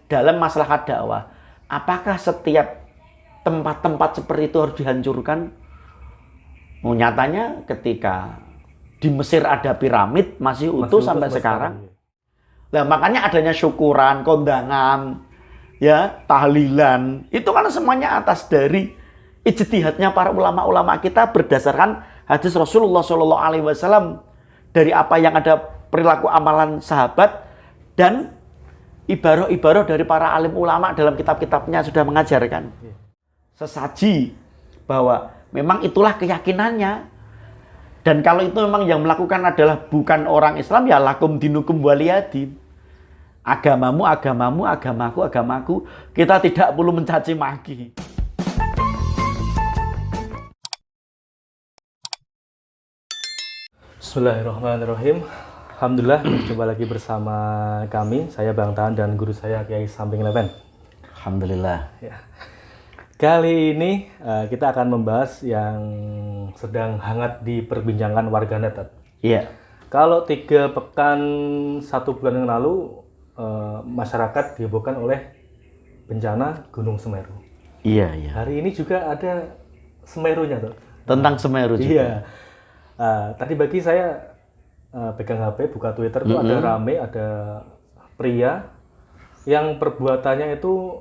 dalam masalah dakwah, apakah setiap tempat-tempat seperti itu harus dihancurkan? Nyatanya ketika di Mesir ada piramid masih utuh sampai sekarang. Nah, makanya adanya syukuran, kondangan, ya, tahlilan, itu kan semuanya atas dari ijtihadnya para ulama-ulama kita berdasarkan hadis Rasulullah SAW, dari apa yang ada perilaku amalan sahabat dan ibaroh-ibaroh dari para alim ulama dalam kitab-kitabnya sudah mengajarkan. Sesaji bahwa memang itulah keyakinannya. Dan kalau itu memang yang melakukan adalah bukan orang Islam, ya lakum dinukum waliyadin. Agamamu, agamamu, agamaku, agamaku. Kita tidak perlu mencaci maki. Bismillahirrahmanirrahim. Alhamdulillah, berjumpa lagi bersama kami. Saya Bang Taan dan guru saya Kiai Samping Lepen. Alhamdulillah. Ya. Kali ini kita akan membahas yang sedang hangat diperbincangkan warganet. Iya. Kalau 3 pekan 1 bulan yang lalu masyarakat dihebohkan oleh bencana Gunung Semeru. Iya, iya. Hari ini juga ada Semerunya tuh. Tentang Semeru juga. Iya. Tadi bagi saya pegang HP, buka Twitter tuh ada rame, ada pria yang perbuatannya itu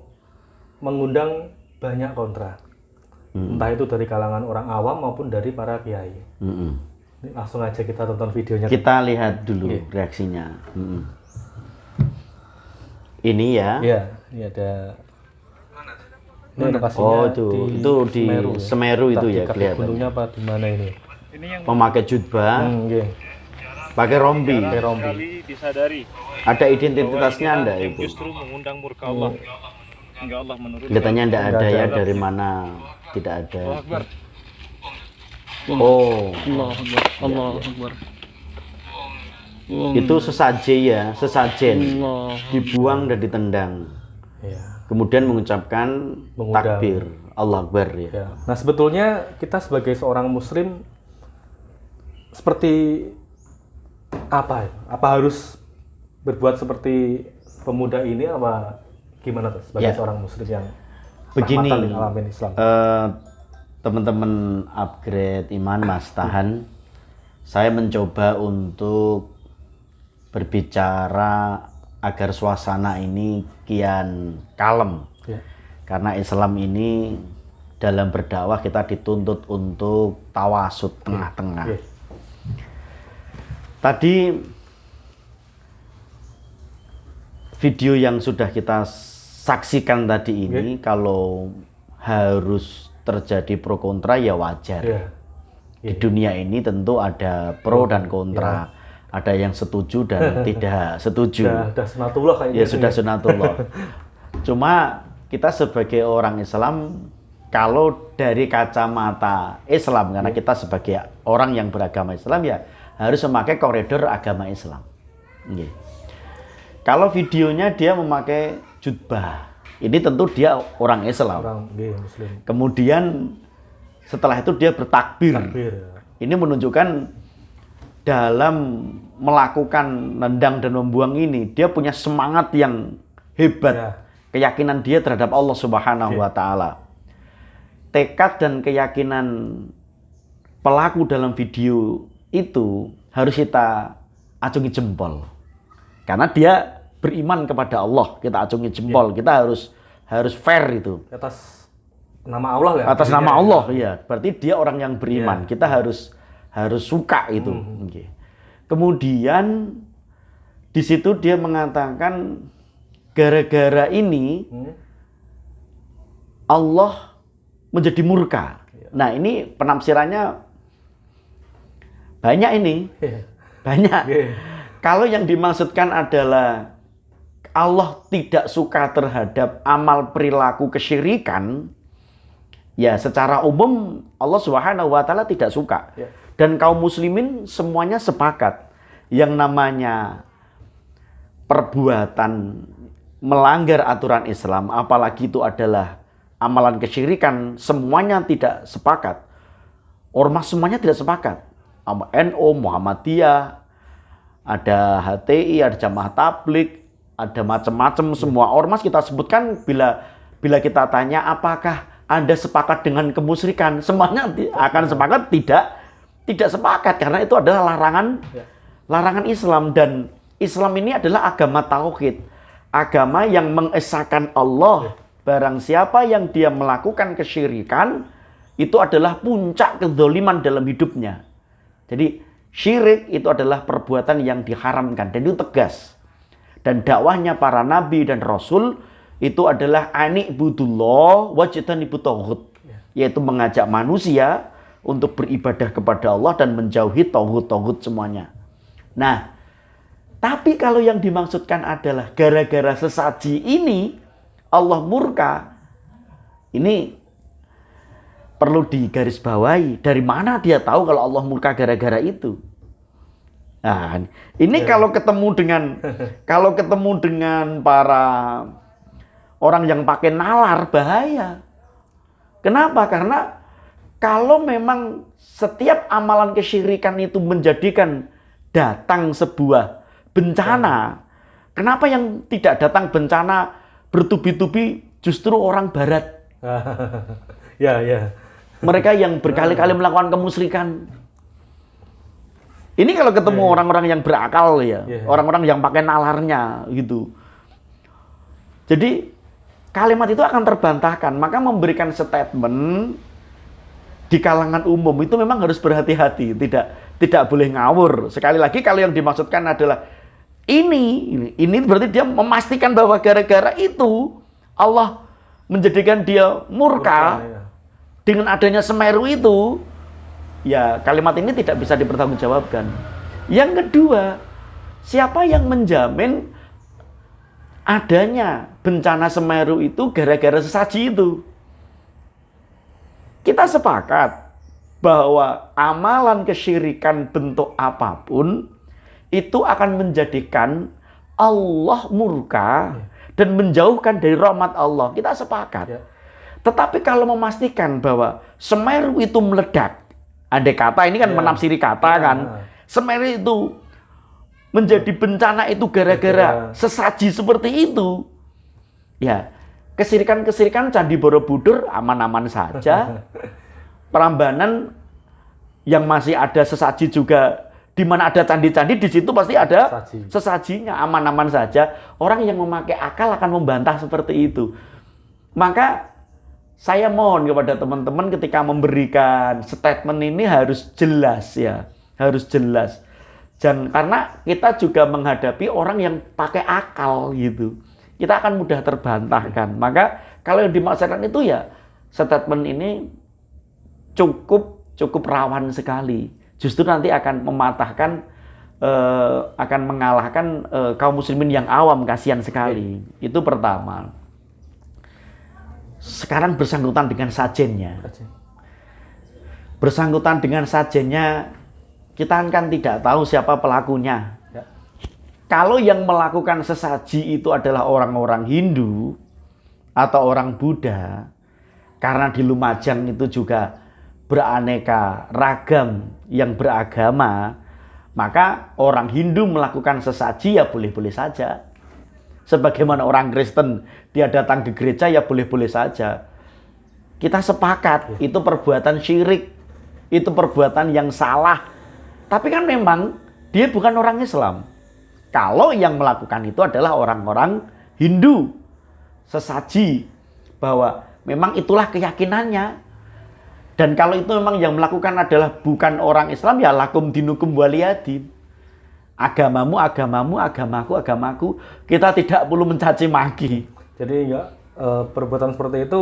mengundang banyak kontra. Entah itu dari kalangan orang awam maupun dari para kiai. Ini langsung aja kita tonton videonya. Kita lihat dulu reaksinya. Ini ya. Iya, ini ada. Ini lokasinya Oh, itu di Semeru itu ya kelihatan. Gunungnya apa di mana ini? Memakai jubah, Iya. pakai rombi. Kali disadari Ada identitasnya bahwa enggak yang itu? justru mengundang murka Allah. Hingga Allah menurunkan. Kelihatannya enggak ada ya, dari mana? Tidak ada. Oh, Allah Akbar. itu sesaji ya, sesajen. Allah. Dibuang dan ditendang. Iya. Kemudian mengucapkan Mengundang. takbir. Allah Akbar ya. Ya. Nah, sebetulnya kita sebagai seorang muslim seperti apa ya? Apa harus berbuat seperti pemuda ini apa gimana tuh sebagai Ya. seorang muslim yang Begini, rahmatan lil alamin Islam? teman-teman upgrade iman Mas Tahan, saya mencoba untuk berbicara agar suasana ini kian kalem. Ya. Karena Islam ini dalam berdakwah kita dituntut untuk tawasud tengah-tengah. Ya. Tadi video yang sudah kita saksikan tadi ini, kalau harus terjadi pro kontra ya wajar. Ya. Di dunia ini tentu ada pro dan kontra. Ada yang setuju dan tidak setuju. Sudah sunatullah kayaknya. Ya sudah sunatullah. Cuma kita sebagai orang Islam, kalau dari kacamata Islam, karena kita sebagai orang yang beragama Islam ya harus memakai koridor agama Islam. Nggih. Kalau videonya dia memakai jubah, ini tentu dia orang Islam. Orang muslim. Kemudian setelah itu dia bertakbir. Takbir. Ini menunjukkan dalam melakukan nendang dan membuang ini, dia punya semangat yang hebat. Ya. Keyakinan dia terhadap Allah Subhanahu wa Ta'ala. Tekad dan keyakinan pelaku dalam video itu harus kita acungi jempol. Karena dia beriman kepada Allah, kita acungi jempol. Kita harus fair itu. Atas nama Allah ya. Atas nama Allah, ya. Berarti dia orang yang beriman. Ya. Kita harus suka itu. Oke. Kemudian di situ dia mengatakan gara-gara ini Allah menjadi murka. Nah, ini penafsirannya banyak ini. Banyak. Kalau yang dimaksudkan adalah Allah tidak suka terhadap amal perilaku kesyirikan, ya secara umum Allah Subhanahu wa Ta'ala tidak suka. Ya. Dan kaum muslimin semuanya sepakat yang namanya perbuatan melanggar aturan Islam, apalagi itu adalah amalan kesyirikan, semuanya tidak sepakat. Ormas semuanya tidak sepakat. NU, Muhammadiyah, ada HTI, ada Jamaah Tabligh, ada macam-macam semua ormas kita sebutkan bila kita tanya apakah Anda sepakat dengan kemusyrikan, semuanya akan sepakat tidak sepakat karena itu adalah larangan Islam, dan Islam ini adalah agama tauhid, agama yang mengesahkan Allah. Barang siapa yang dia melakukan kesyirikan, itu adalah puncak kezaliman dalam hidupnya. Jadi syirik itu adalah perbuatan yang diharamkan dan itu tegas. Dan dakwahnya para nabi dan rasul itu adalah ani'budullah wajtanibut tauhid, yaitu mengajak manusia untuk beribadah kepada Allah dan menjauhi tauhid semuanya. Nah, tapi kalau yang dimaksudkan adalah gara-gara sesaji ini Allah murka, ini perlu digarisbawahi. Dari mana dia tahu kalau Allah murka gara-gara itu? Nah, ini kalau ketemu dengan para orang yang pakai nalar, bahaya. Kenapa? Karena kalau memang setiap amalan kesyirikan itu menjadikan datang sebuah bencana, kenapa yang tidak datang bencana bertubi-tubi justru orang barat? Ya. Mereka yang berkali-kali melakukan kemusyrikan. Ini kalau ketemu orang-orang yang berakal ya, orang-orang yang pakai nalarnya gitu. Jadi kalimat itu akan terbantahkan, maka memberikan statement di kalangan umum itu memang harus berhati-hati, tidak boleh ngawur. Sekali lagi kalau yang dimaksudkan adalah ini berarti dia memastikan bahwa gara-gara itu Allah menjadikan dia murka dengan adanya Semeru itu. Ya, kalimat ini tidak bisa dipertanggungjawabkan. Yang kedua, siapa yang menjamin adanya bencana Semeru itu gara-gara sesaji itu? Kita sepakat bahwa amalan kesyirikan bentuk apapun itu akan menjadikan Allah murka dan menjauhkan dari rahmat Allah. Kita sepakat. Tetapi kalau memastikan bahwa Semeru itu meledak, andai kata ini kan menafsiri kata kan, Semeru itu menjadi bencana itu gara-gara sesaji seperti itu. Ya, kesirikan-kesirikan Candi Borobudur aman-aman saja. Prambanan yang masih ada sesaji juga, di mana ada candi-candi di situ pasti ada sesajinya, aman-aman saja. Orang yang memakai akal akan membantah seperti itu. Maka saya mohon kepada teman-teman ketika memberikan statement ini harus jelas ya, harus jelas. Dan karena kita juga menghadapi orang yang pakai akal gitu, kita akan mudah terbantahkan. Maka kalau yang dimaksudkan itu ya statement ini cukup rawan sekali. Justru nanti akan mematahkan, akan mengalahkan kaum muslimin yang awam, kasihan sekali. Itu pertama. Sekarang bersangkutan dengan sajennya. Bersangkutan dengan sajennya, kita kan tidak tahu siapa pelakunya. Kalau yang melakukan sesaji itu adalah orang-orang Hindu atau orang Buddha, karena di Lumajang itu juga beraneka ragam yang beragama, maka orang Hindu melakukan sesaji ya boleh-boleh saja. Sebagaimana orang Kristen dia datang ke gereja ya boleh-boleh saja. Kita sepakat itu perbuatan syirik, itu perbuatan yang salah. Tapi kan memang dia bukan orang Islam. Kalau yang melakukan itu adalah orang-orang Hindu, sesaji, bahwa memang itulah keyakinannya. Dan kalau itu memang yang melakukan adalah bukan orang Islam, ya lakum dinukum waliyadin. Agamamu, agamamu, agamaku. Kita tidak perlu mencaci maki. Jadi perbuatan seperti itu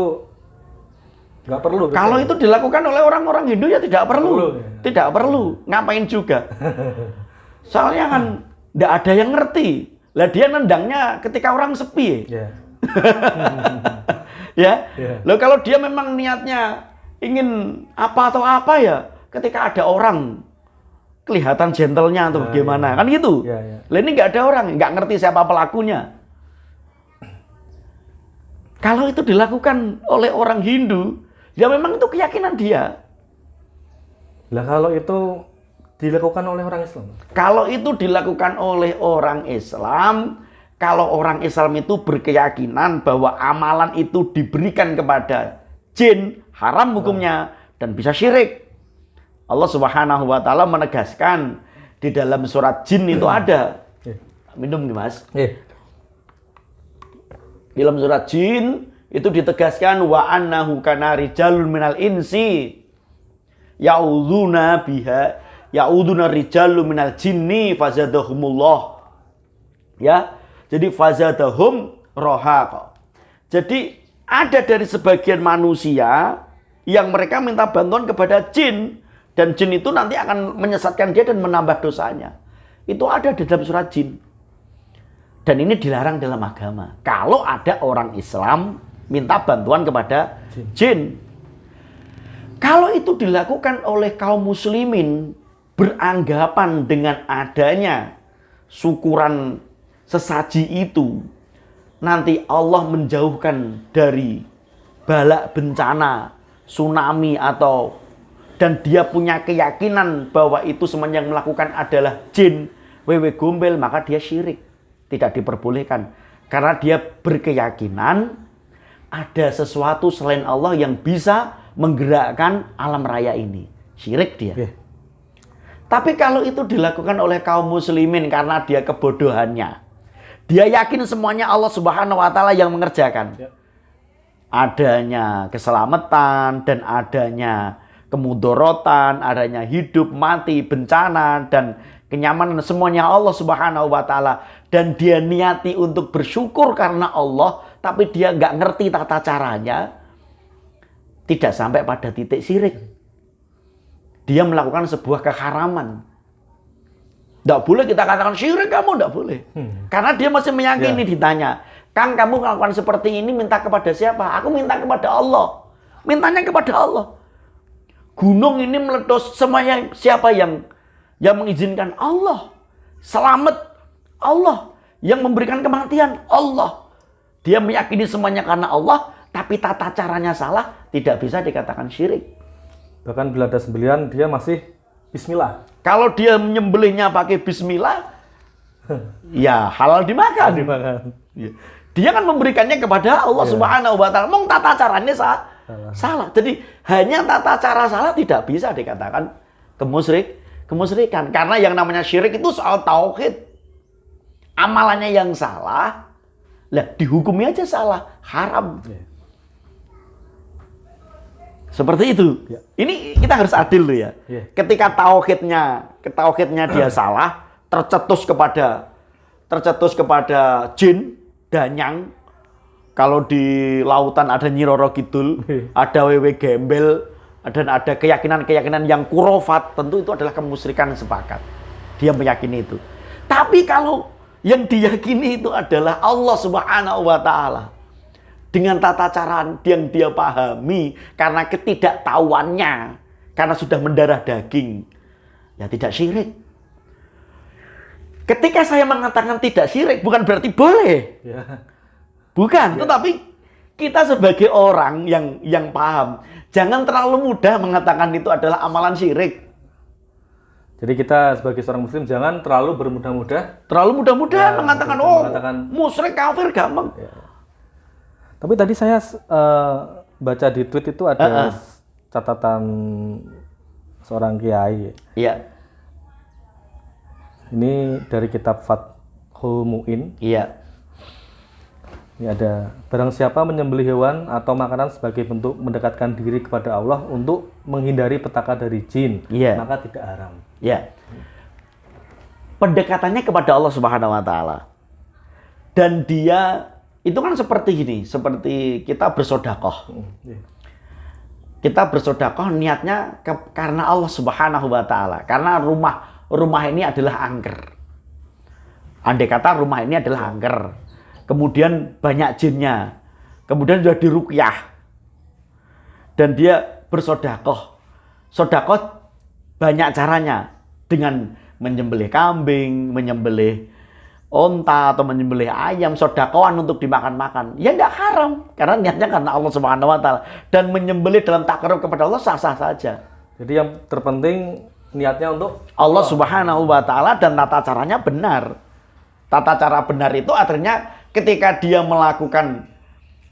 nggak perlu. Kalau itu dilakukan oleh orang-orang Hindu ya tidak perlu. Tidak perlu. Ngapain juga? Soalnya kan tidak ada yang ngerti. Lah dia nendangnya ketika orang sepi. Ya. Loh kalau dia memang niatnya ingin apa atau apa ya, ketika ada orang kelihatan gentlenya atau bagaimana, kan gitu. Lah ini nggak ada orang, nggak ngerti siapa pelakunya. Kalau itu dilakukan oleh orang Hindu, ya memang itu keyakinan dia. Lah kalau itu dilakukan oleh orang Islam? Kalau itu dilakukan oleh orang Islam, kalau orang Islam itu berkeyakinan bahwa amalan itu diberikan kepada jin, haram hukumnya dan bisa syirik. Allah Subhanahu wa taala menegaskan di dalam surat jin itu ada. Minum nih Mas. Di dalam surat jin itu ditegaskan wa annahu kana rijalun minal insi ya'udzuna biha ya'udzuna rijalun minal jinni fazadahumullah. Ya. Jadi fazadahum rohaqa. Jadi ada dari sebagian manusia yang mereka minta bantuan kepada jin dan jin itu nanti akan menyesatkan dia dan menambah dosanya. Itu ada di dalam surat jin. Dan ini dilarang dalam agama. Kalau ada orang Islam minta bantuan kepada jin. Kalau itu dilakukan oleh kaum muslimin beranggapan dengan adanya syukuran sesaji itu, nanti Allah menjauhkan dari bala bencana, tsunami atau dan dia punya keyakinan bahwa itu semuanya yang melakukan adalah jin, wewe gombel, maka dia syirik. Tidak diperbolehkan. Karena dia berkeyakinan ada sesuatu selain Allah yang bisa menggerakkan alam raya ini. Syirik dia. Tapi kalau itu dilakukan oleh kaum muslimin karena dia kebodohannya. Dia yakin semuanya Allah Subhanahu wa taala yang mengerjakan. Adanya keselamatan dan adanya kemudorotan, adanya hidup, mati, bencana dan kenyamanan semuanya Allah Subhanahu wa taala, dan dia niati untuk bersyukur karena Allah, tapi dia nggak ngerti tata caranya, tidak sampai pada titik syirik. Dia melakukan sebuah keharaman. Nggak boleh kita katakan syirik, kamu nggak boleh. Karena dia masih meyakini. Ditanya, Kang, kamu melakukan seperti ini minta kepada siapa? Aku minta kepada Allah. Mintanya kepada Allah. Gunung ini meletus, semuanya siapa yang mengizinkan? Allah. Selamat Allah. Yang memberikan kematian Allah. Dia meyakini semuanya karena Allah, tapi tata caranya salah, tidak bisa dikatakan syirik. Bahkan bila ada sembelihan, dia masih bismillah. Kalau dia menyembelihnya pakai bismillah, ya halal dimakan. Ya. Dia kan memberikannya kepada Allah Subhanahu wa taala. Mong tata caranya salah. Jadi hanya tata cara salah tidak bisa dikatakan kemusyrikan. Karena yang namanya syirik itu soal tauhid. Amalannya yang salah, lah dihukumi aja salah, haram. Seperti itu. Ini kita harus adil loh ya. Ketika tauhidnya dia salah, tercetus kepada jin, danyang. Kalau di lautan ada Nyi Roro Kidul, ada wewe gembel, dan ada keyakinan-keyakinan yang kurofat, tentu itu adalah kemusyrikan sepakat. Dia meyakini itu. Tapi kalau yang diyakini itu adalah Allah Subhanahu wa taala, dengan tata cara yang dia pahami karena ketidaktahuannya, karena sudah mendarah daging, ya tidak syirik. Ketika saya mengatakan tidak syirik bukan berarti boleh. Bukan, tetapi kita sebagai orang yang paham, jangan terlalu mudah mengatakan itu adalah amalan syirik. Jadi kita sebagai seorang muslim jangan terlalu bermudah-mudah. Terlalu mudah-mudah mengatakan musyrik, kafir, gampang. Tapi tadi saya baca di tweet itu ada catatan seorang kiai. Iya. Ini dari kitab Fathul Mu'in. Iya. Ini ada, barang siapa menyembelih hewan atau makanan sebagai bentuk mendekatkan diri kepada Allah untuk menghindari petaka dari jin, maka tidak haram. Ya. Pendekatannya kepada Allah Subhanahu wa taala. Dan dia itu kan seperti ini, seperti kita bersedekah. Kita bersedekah niatnya karena Allah Subhanahu wa taala, karena rumah ini adalah angker. Andai kata rumah ini adalah angker. Kemudian banyak jinnya, kemudian sudah diruqyah, dan dia bersedekah. Sedekah banyak caranya, dengan menyembelih kambing, menyembelih onta atau menyembelih ayam, sedekahan untuk dimakan-makan. Ya enggak haram, karena niatnya karena Allah Subhanahu wa taala, dan menyembelih dalam takarrub kepada Allah sah-sah saja. Jadi yang terpenting niatnya untuk Allah Subhanahu wa taala dan tata caranya benar. tata cara benar itu akhirnya ketika dia melakukan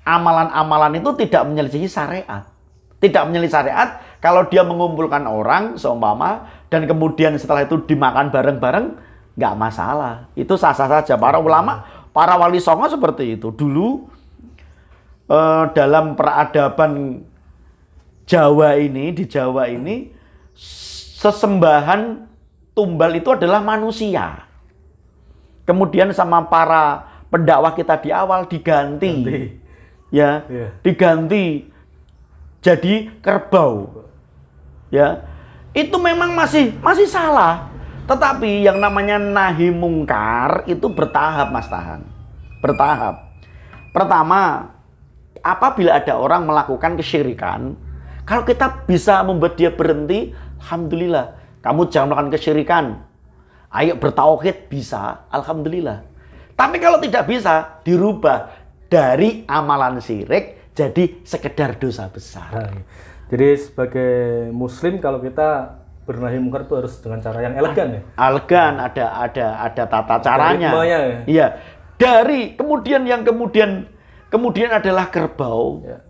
amalan-amalan itu tidak menyelisihi syariat. Tidak menyelisihi syariat kalau dia mengumpulkan orang seumpama dan kemudian setelah itu dimakan bareng-bareng, nggak masalah. Itu sah-sah saja. Para ulama, para wali songo seperti itu. Dulu dalam peradaban Jawa ini, di Jawa ini, sesembahan tumbal itu adalah manusia. Kemudian sama para pendakwah kita di awal diganti. Ya, diganti jadi kerbau. Ya. Itu memang masih salah. Tetapi yang namanya nahi mungkar itu bertahap, Mas Tahan. Bertahap. Pertama, apabila ada orang melakukan kesyirikan, kalau kita bisa membuat dia berhenti, alhamdulillah. Kamu jangan melakukan kesyirikan. Ayo bertauhid, bisa, alhamdulillah. Tapi kalau tidak bisa, dirubah dari amalan syirik jadi sekedar dosa besar. Nah, jadi sebagai muslim kalau kita bernahi mungkar itu harus dengan cara yang elegan ya. Elegan, ada tata caranya. Ya? Iya. Dari kemudian adalah kerbau. Ya.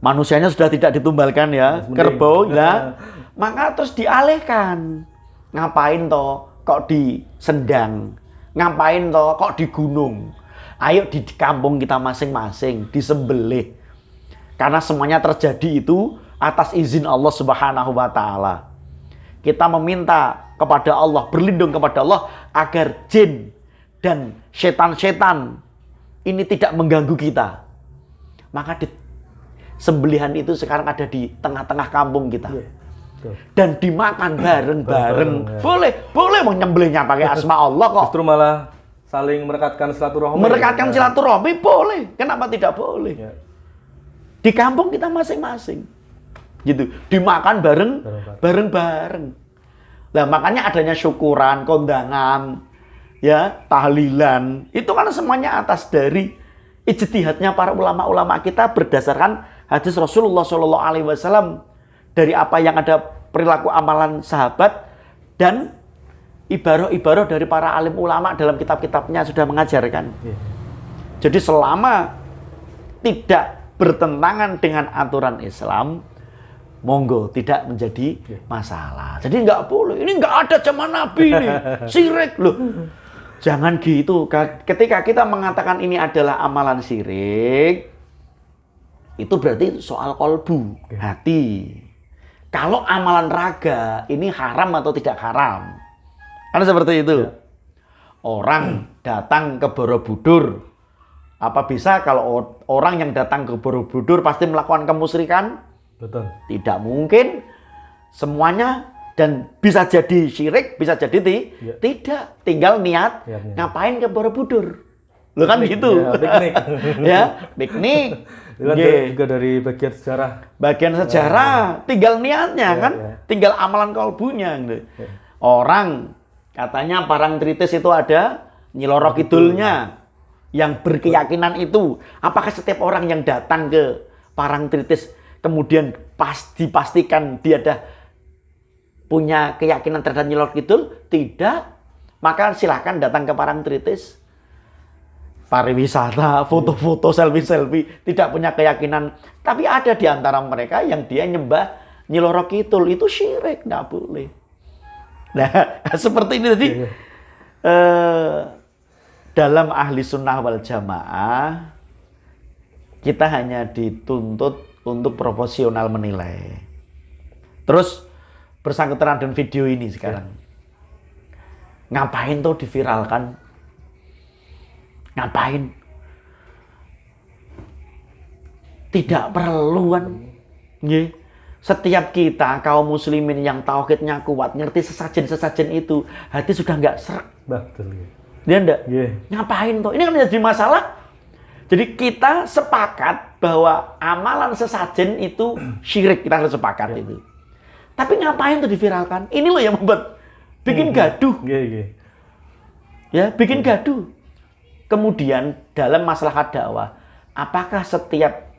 Manusianya sudah tidak ditumbalkan ya, kerbau ya. Maka terus dialihkan. Ngapain toh kok di Sendang? Ngapain toh kok di gunung? Ayo di kampung kita masing-masing disembelih. Karena semuanya terjadi itu atas izin Allah Subhanahu wa taala. Kita meminta kepada Allah, berlindung kepada Allah agar jin dan setan-setan ini tidak mengganggu kita. Maka sembelihan itu sekarang ada di tengah-tengah kampung kita. Dan dimakan bareng-bareng. Boleh mau nyembelihnya pakai asma Allah kok. Justru malah saling merekatkan silaturahmi. Merekatkan silaturahmi boleh. Kenapa tidak boleh? Ya. Di kampung kita masing-masing. Gitu. Dimakan bareng-bareng. Nah, makanya adanya syukuran, kondangan, ya, tahlilan. Itu kan semuanya atas dari ijtihadnya para ulama-ulama kita berdasarkan hadis Rasulullah SAW dari apa yang ada perilaku amalan sahabat dan ibaroh-ibaroh dari para alim ulama dalam kitab-kitabnya sudah mengajarkan. Jadi selama tidak bertentangan dengan aturan Islam, monggo tidak menjadi masalah. Jadi nggak boleh. Ini nggak ada zaman Nabi ini, syirik loh. Jangan gitu. Ketika kita mengatakan ini adalah amalan syirik, itu berarti soal kolbu, hati. Kalau amalan raga ini haram atau tidak haram? Karena seperti itu. Orang datang ke Borobudur. Apa bisa kalau orang yang datang ke Borobudur pasti melakukan kemusyrikan? Betul. Tidak mungkin semuanya, dan bisa jadi syirik, bisa jadi tidak. Tinggal niat ngapain ke Borobudur. Loh kan gitu. Ya, piknik. Ya, piknik. Juga dari bagian sejarah. Bagian sejarah, tinggal niatnya kan, tinggal amalan kolbunya. Gitu. Orang katanya Parangtritis itu ada Nyiloro Kidulnya yang berkeyakinan itu. Apakah setiap orang yang datang ke Parangtritis kemudian dipastikan dia ada punya keyakinan terhadap Nyiloro Kidul? Tidak. Maka silahkan datang ke Parangtritis. Pariwisata, foto-foto, selfie-selfie, tidak punya keyakinan. Tapi ada di antara mereka yang dia nyembah Nyiloro Kidul, itu syirik, nggak boleh. Nah, seperti ini tadi. Dalam ahli sunnah wal jamaah, kita hanya dituntut untuk proporsional menilai. Terus, bersangkutan dengan video ini sekarang. Ngapain tuh diviralkan? Ngapain? Tidak perlu kan? Setiap kita kaum muslimin yang tauhidnya kuat, ngerti sesajen-sesajen itu, hati sudah nggak serak. Betul. Dia enggak? Ngapain tuh? Ini kan jadi masalah. Jadi kita sepakat bahwa amalan sesajen itu syirik, kita harus sepakat itu. Tapi ngapain tuh diviralkan? Ini loh yang membuat bikin gaduh. Ya, bikin gaduh. Kemudian dalam masalah dakwah, apakah setiap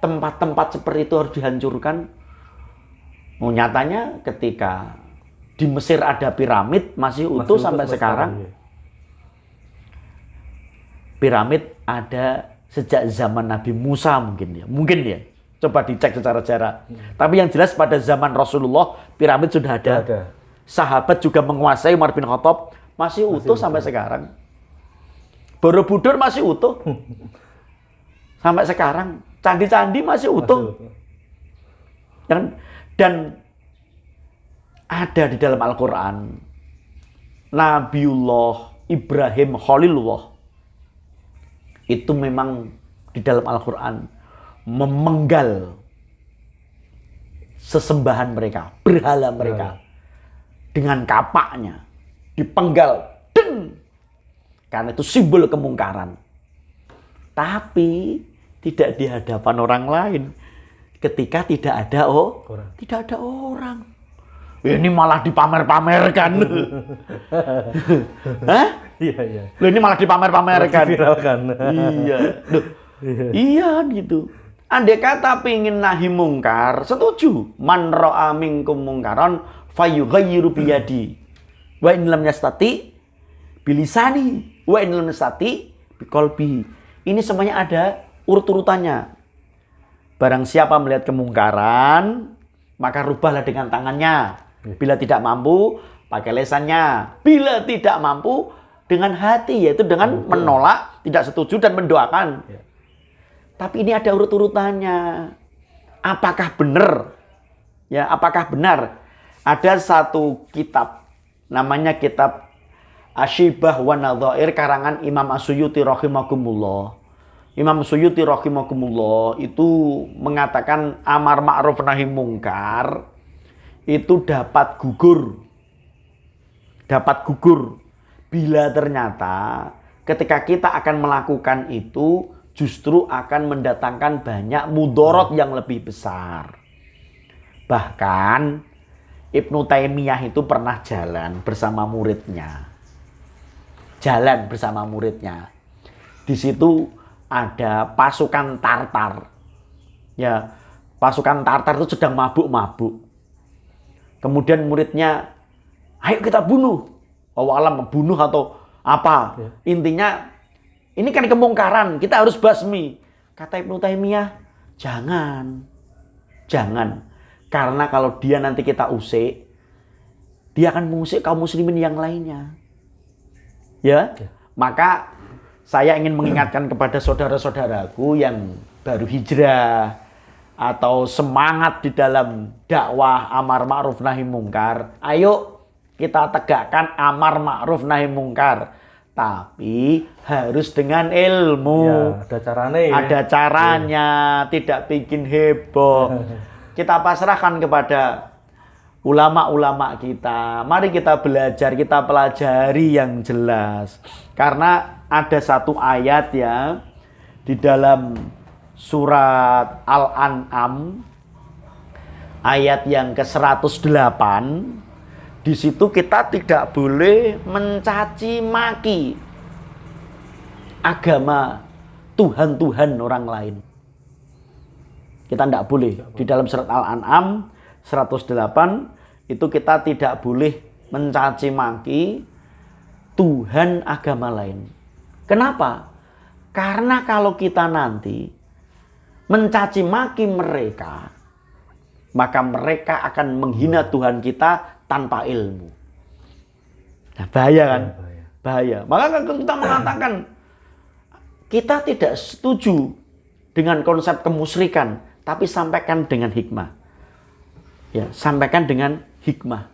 tempat-tempat seperti itu harus dihancurkan? Nyatanya ketika di Mesir ada piramid masih utuh sampai sekarang. piramid ada sejak zaman Nabi Musa mungkin ya. Coba dicek secara sejarah. Tapi yang jelas pada zaman Rasulullah piramid sudah ada. Sahabat juga menguasai, Umar bin Khattab masih utuh sampai sekarang. Borobudur masih utuh. Sampai sekarang. Candi-candi masih utuh. Dan ada di dalam Al-Quran Nabiullah Ibrahim Khalilullah itu memang di dalam Al-Quran memenggal sesembahan mereka, berhala mereka dengan kapaknya dipenggal, karena itu simbol kemungkaran. Tapi tidak di hadapan orang lain, ketika tidak ada orang. Ini malah dipamer-pamerkan. Hah? Iya. Loh, ini malah dipamer-pamerkan. Iya gitu. Andai kata pingin nahi mungkar, setuju. Man ra'a minkum mungkaran fayughayyiru biyadi. Wa in lam yastati bilisani wa in lam yastati biqalbi. Ini semuanya ada urut-urutannya. Barang siapa melihat kemungkaran, maka rubahlah dengan tangannya. Bila tidak mampu, pakai lesannya. Bila tidak mampu, dengan hati, yaitu dengan menolak, tidak setuju dan mendoakan. Tapi ini ada urut-urutannya. Apakah benar? Ya, apakah benar? Ada satu kitab, namanya kitab Asyibah wa Nadhair karangan Imam As-Suyuti rahimahumullah. Imam Suyuti rahimahumullah itu mengatakan amar ma'ruf nahi mungkar itu dapat gugur bila ternyata ketika kita akan melakukan itu justru akan mendatangkan banyak mudorot yang lebih besar. Bahkan Ibnu Taimiyah itu pernah jalan bersama muridnya. Di situ ada pasukan Tartar. Ya, pasukan Tartar itu sedang mabuk-mabuk. Kemudian muridnya, ayo kita bunuh. Alam membunuh atau apa. Intinya, ini kan kemungkaran, kita harus basmi. Kata Ibnu Taimiyah, jangan. Karena kalau dia nanti kita usik, dia akan mengusik kaum muslimin yang lainnya. Ya. Maka saya ingin mengingatkan kepada saudara-saudaraku yang baru hijrah atau semangat di dalam dakwah amar ma'ruf nahi mungkar. Ayo kita tegakkan amar ma'ruf nahi mungkar. Tapi harus dengan ilmu. Ya, ada caranya. Tidak bikin heboh. Kita pasrahkan kepada ulama-ulama kita. Mari kita belajar, kita pelajari yang jelas. Karena ada satu ayat ya di dalam surat Al-An'am ayat yang ke-108. Di situ kita tidak boleh mencaci maki agama Tuhan-Tuhan orang lain. Kita tidak boleh. Di dalam surat Al-An'am 108 itu kita tidak boleh mencaci maki Tuhan agama lain. Kenapa? Karena kalau kita nanti mencaci maki mereka, maka mereka akan menghina Tuhan kita tanpa ilmu. Nah, bahaya kan? Bahaya. Maka kita mengatakan kita tidak setuju dengan konsep kemusyrikan, tapi sampaikan dengan hikmah. Ya, sampaikan dengan hikmah.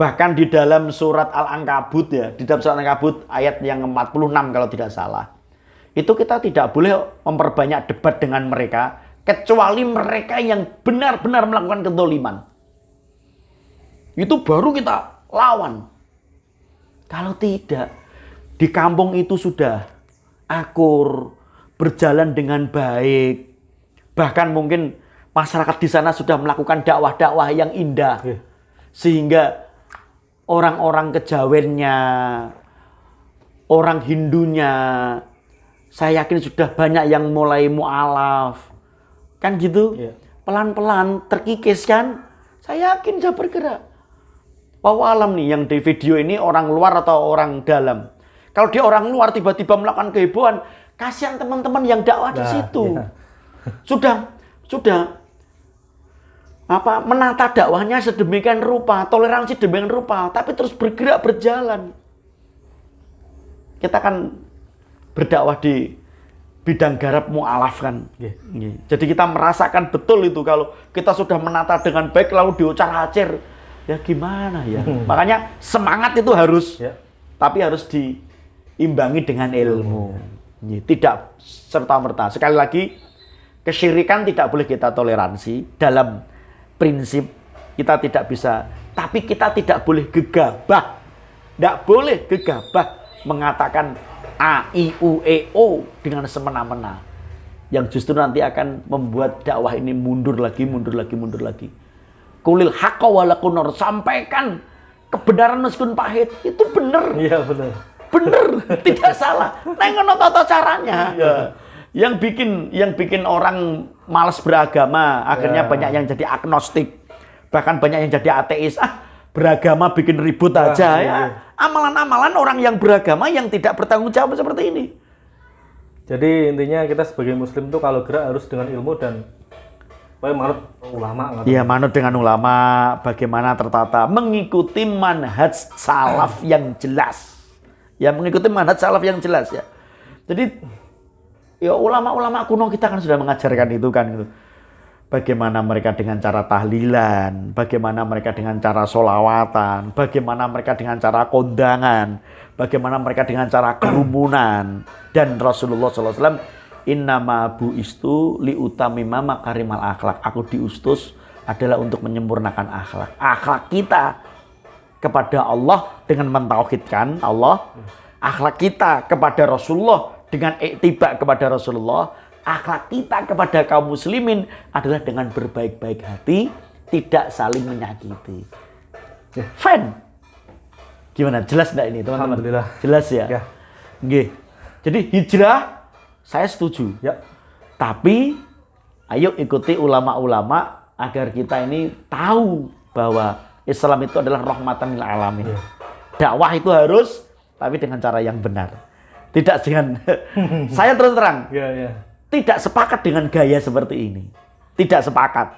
Bahkan di dalam surat Al-Ankabut ya, di dalam surat Al-Ankabut ayat yang 46 kalau tidak salah. Itu kita tidak boleh memperbanyak debat dengan mereka kecuali mereka yang benar-benar melakukan kezaliman. Itu baru kita lawan. Kalau tidak, di kampung itu sudah akur, berjalan dengan baik. Bahkan mungkin masyarakat di sana sudah melakukan dakwah-dakwah yang indah. Sehingga orang-orang kejawennya, orang Hindunya, saya yakin sudah banyak yang mulai mu'alaf. Kan gitu? Pelan-pelan terkikis kan? Saya yakin saya bergerak. Wallahu alam nih, yang di video ini orang luar atau orang dalam. Kalau dia orang luar tiba-tiba melakukan kehebohan, kasihan teman-teman yang dakwah di situ. iya. Sudah menata dakwahnya sedemikian rupa, toleransi sedemikian rupa, tapi terus bergerak berjalan. Kita kan berdakwah di bidang garap mu'alaf kan. Nggih. Jadi kita merasakan betul itu kalau kita sudah menata dengan baik lalu diocar-acir, ya gimana ya? Makanya semangat itu harus, Ya. tapi harus diimbangi dengan ilmu. Tidak serta-merta. Sekali lagi, kesyirikan tidak boleh kita toleransi dalam prinsip kita tidak bisa, tapi kita tidak boleh gegabah. Tidak boleh gegabah mengatakan A, I, U, E, O dengan semena-mena. Yang justru nanti akan membuat dakwah ini mundur lagi. Kulil haqqa walakunur, sampaikan kebenaran meskipun pahit. Itu benar. Iya, benar. Benar, tidak salah. Nengono tata caranya. Ya. Yang bikin orang malas beragama, akhirnya banyak yang jadi agnostik. Bahkan banyak yang jadi ateis. Beragama bikin ribut aja ya. Amalan-amalan orang yang beragama yang tidak bertanggung jawab seperti ini. Jadi intinya kita sebagai muslim tuh kalau gerak harus dengan ilmu dan manut ulama. Iya, manut dengan ulama, bagaimana tertata, mengikuti manhaj salaf yang jelas. Ya, mengikuti manhaj salaf yang jelas ya. Jadi ya ulama-ulama kuno kita kan sudah mengajarkan itu kan gitu. Bagaimana mereka dengan cara tahlilan, bagaimana mereka dengan cara solawatan, bagaimana mereka dengan cara kondangan, bagaimana mereka dengan cara kerumunan. Dan Rasulullah SAW, innama bu'istu liutamima makarimal akhlak. Aku diutus adalah untuk menyempurnakan akhlak. Akhlak kita kepada Allah dengan mentauhidkan Allah, akhlak kita kepada Rasulullah dengan iktiba kepada Rasulullah, akhlak kita kepada kaum muslimin adalah dengan berbaik-baik hati, tidak saling menyakiti. Fine. Gimana? Jelas enggak ini, teman-teman? Alhamdulillah. Jelas ya? Ya. Nggih. Jadi hijrah saya setuju. Ya. Tapi ayo ikuti ulama-ulama agar kita ini tahu bahwa Islam itu adalah rahmatan lil alamin. Dakwah itu harus, tapi dengan cara yang benar. Tidak dengan saya terus terang. Ya. Tidak sepakat dengan gaya seperti ini. Tidak sepakat.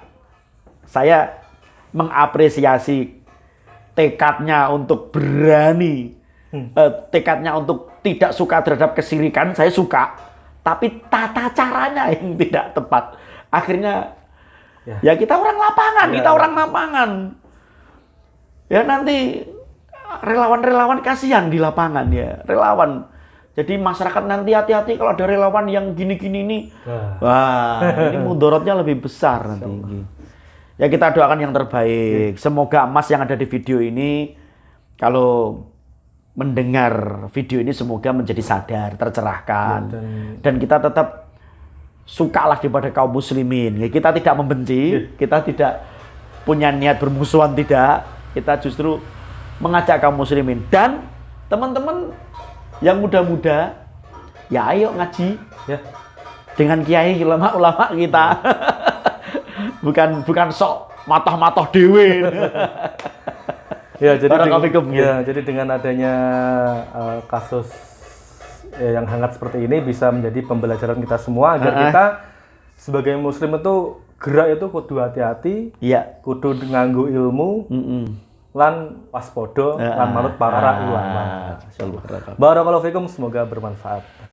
Saya mengapresiasi tekadnya untuk berani, tekadnya untuk tidak suka terhadap kesirikan, saya suka. Tapi tata caranya yang tidak tepat. Akhirnya ya kita orang lapangan, Ya nanti relawan-relawan kasihan di lapangan ya, relawan. Jadi masyarakat nanti hati-hati kalau ada relawan yang gini-gini ini. Wah, ini mudorotnya lebih besar nanti. Ya kita doakan yang terbaik. Semoga Mas yang ada di video ini kalau mendengar video ini semoga menjadi sadar, tercerahkan. Dan kita tetap sukalah kepada kaum muslimin. Ya, kita tidak membenci, kita tidak punya niat bermusuhan, tidak. Kita justru mengajak kaum muslimin. Dan teman-teman yang muda-muda, ya ayo ngaji Ya. dengan kiai ulama-ulama kita. bukan sok matoh-matoh dewe. Ya, jadi dengan adanya kasus yang hangat seperti ini bisa menjadi pembelajaran kita semua agar kita sebagai muslim itu gerak itu kudu hati-hati, kudu nganggo ilmu, lan waspodo, lan manut para ulama. Barakallahu fikum, semoga bermanfaat.